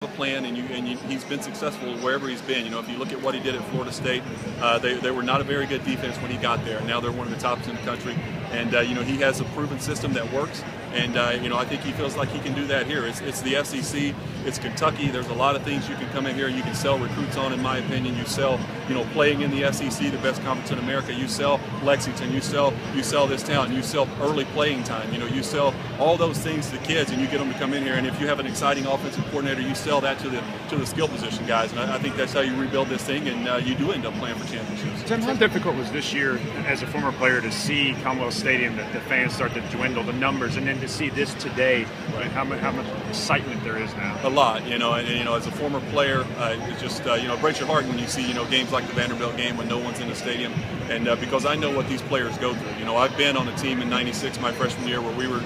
a plan, and he's been successful wherever he's been. You know, if you look at what he did at Florida State, they were not a very good defense when he got there. Now they're one of the tops in the country, and you know, he has a proven system that works. And you know, I think he feels like he can do that here. It's the SEC, it's Kentucky. There's a lot of things you can come in here and you can sell recruits on. In my opinion, you sell, you know, playing in the SEC, the best conference in America. You sell Lexington, you sell this town, you sell early playing time. You know, you sell all those things to the kids, and you get them to come in here. And if you have an exciting offensive coordinator, you sell that to the skill position guys. And I think that's how you rebuild this thing, and you do end up playing for championships. Tim, how difficult was this year as a former player to see Commonwealth Stadium, the fans start to dwindle, the numbers, and then to see this today, and how much excitement there is now? A lot, you know, and you know, as a former player, it just you know, breaks your heart when you see, you know, games like the Vanderbilt game when no one's in the stadium, and because I know what these players go through. You know, I've been on a team in '96, my freshman year, where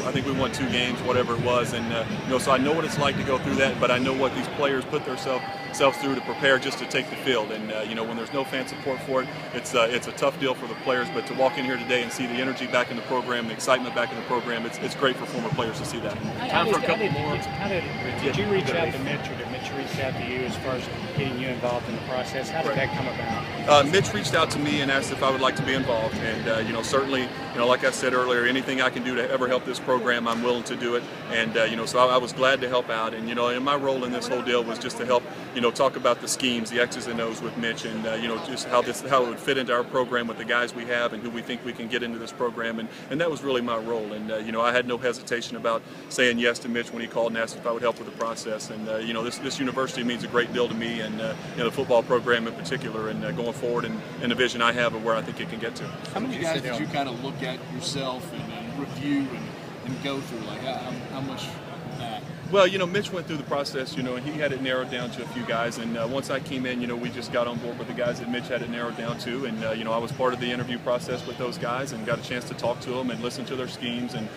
I think we won 2 games, whatever it was, and you know, so I know what it's like to go through that. But I know what these players put themselves through to prepare just to take the field. And you know, when there's no fan support for it, it's a tough deal for the players. But to walk in here today and see the energy back in the program, the excitement back in the program, it's great for former players to see that. Time for a couple more. Did you reach out to Mitch, or did Mitch reach out to you as far as getting you involved in the process? How did that come about? Mitch reached out to me and asked if I would like to be involved, and you know, certainly, you know, like I said earlier, anything I can do to ever help this program, I'm willing to do it. And you know, so I was glad to help out. And you know, and my role in this whole deal was just to help, you know, talk about the schemes, the X's and O's with Mitch, and you know, just how it would fit into our program with the guys we have and who we think we can get into this program. And that was really my role. And you know, I had no hesitation about saying yes to Mitch when he called and asked if I would help with the process. And you know, this university means a great deal to me, and you know, the football program in particular, and going forward, and the vision I have of where I think it can get to. How many guys did you kind of look at yourself and review and go through? Like how much that? Well, you know, Mitch went through the process, you know, and he had it narrowed down to a few guys. And once I came in, you know, we just got on board with the guys that Mitch had it narrowed down to. And, you know, I was part of the interview process with those guys and got a chance to talk to them and listen to their schemes. And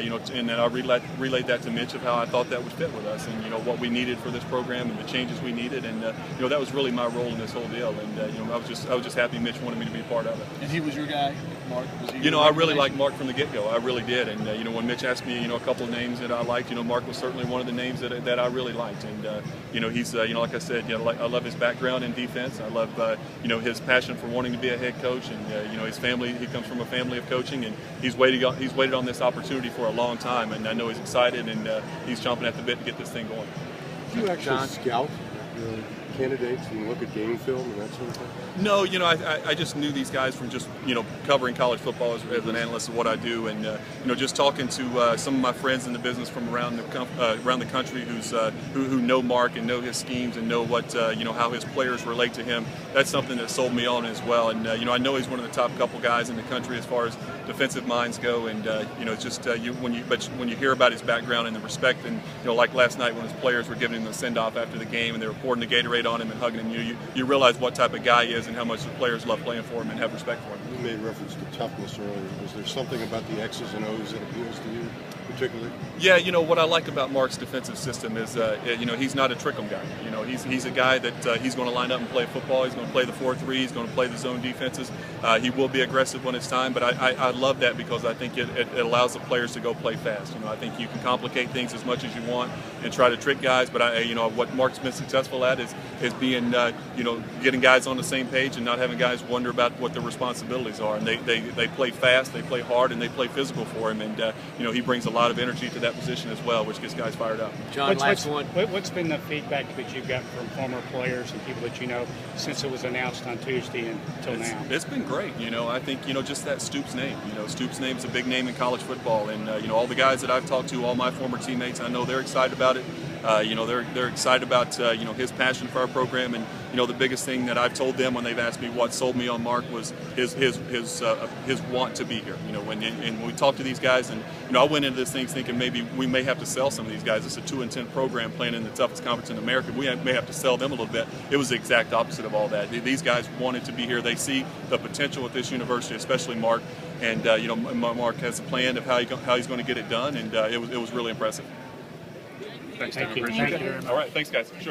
you know, and then I relayed that to Mitch of how I thought that would fit with us and, you know, what we needed for this program and the changes we needed. And, you know, that was really my role in this whole deal. And, you know, I was just happy Mitch wanted me to be a part of it. And he was your guy, Mark? Was he you know, I really liked Mark from the get-go. I really did. And, you know, when Mitch asked me, you know, a couple of names that I liked, you know, Mark was certainly one of the names that I really liked. And, you know, he's, you know, like I said, you know, I love his background in defense. I love, you know, his passion for wanting to be a head coach. And, you know, his family, he comes from a family of coaching, and he's waited on this opportunity for a long time. And I know he's excited, and he's chomping at the bit to get this thing going. Do you actually scout the candidates and look at game film and that sort of thing? No, you know, I just knew these guys from just, you know, covering college football as an analyst of what I do, and you know, just talking to some of my friends in the business from around the country who know Mark and know his schemes and know what you know, how his players relate to him. That's something that sold me on as well. And you know, I know he's one of the top couple guys in the country as far as defensive minds go. And you know, it's just when you hear about his background and the respect, and you know, like last night when his players were giving him the send off after the game and they were pouring the Gatorade on him and hugging him, you realize what type of guy he is and how much the players love playing for him and have respect for him. You made reference to toughness earlier. Was there something about the X's and O's that appeals to you particularly? Yeah, you know, what I like about Mark's defensive system is, you know, he's not a trick 'em guy. You know, he's a guy that he's going to line up and play football. He's going to play the 4-3. He's going to play the zone defenses. He will be aggressive when it's time, but I love that because I think it allows the players to go play fast. You know, I think you can complicate things as much as you want and try to trick guys, but you know, what Mark's been successful at is being, you know, getting guys on the same page and not having guys wonder about what their responsibilities are. And they play fast, they play hard, and they play physical for him. And you know, he brings a lot of energy to that position as well, which gets guys fired up. John, what's been the feedback that you've gotten from former players and people that you know since it was announced on Tuesday until now? It's been great. You know, I think, you know, just that Stoops name. You know, Stoops name is a big name in college football, and you know, all the guys that I've talked to, all my former teammates, I know they're excited about it. You know, they're excited about you know, his passion for our program, and you know, the biggest thing that I've told them when they've asked me what sold me on Mark was his want to be here. You know, when we talk to these guys, and you know, I went into this thing thinking maybe we may have to sell some of these guys. It's a 2-10 program playing in the toughest conference in America. We may have to sell them a little bit. It was the exact opposite of all that. These guys wanted to be here. They see the potential at this university, especially Mark, and you know, Mark has a plan of how he's going to get it done, and it was really impressive. Thanks, Thank you. Appreciate it. All right, thanks, guys. Sure.